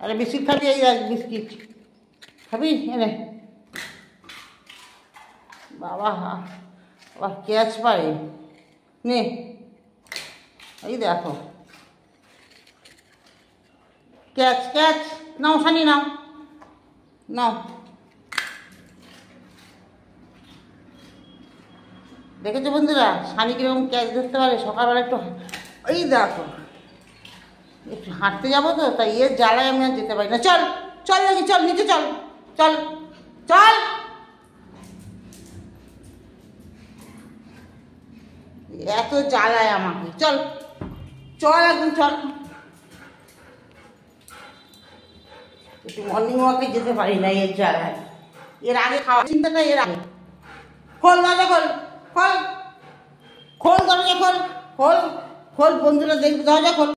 আরে বিস্কিট খাবি? এই বিস্কিট খাবি? এনে বাবা, বাবা ক্যাচ পারে নে, এই দেখো ক্যাচ ক্যাচ, নাও সানি নাও নাও। দেখেছো বন্ধুরা সানি কিরকম ক্যাচ ধরতে পারে? সকালবেলা একটু এই দেখো একটু হাঁটতে যাবো তো, তাই এর জ্বালায় আমি আর যেতে পারি না। চল চল নাকি, চল নিচে চল, চল চল। এত জ্বালায় আমাকে, চল চল একদম চল। একটু মর্নিং ওয়াকে যেতে পারি না এর জ্বালায়। এর আগে খাওয়ার চিন্তাটা এর আগে। খোল দরজা, খোল খোল খোল দরজা, খোল খোল খোল, বন্ধুরা দেখবে, দরজা খোল।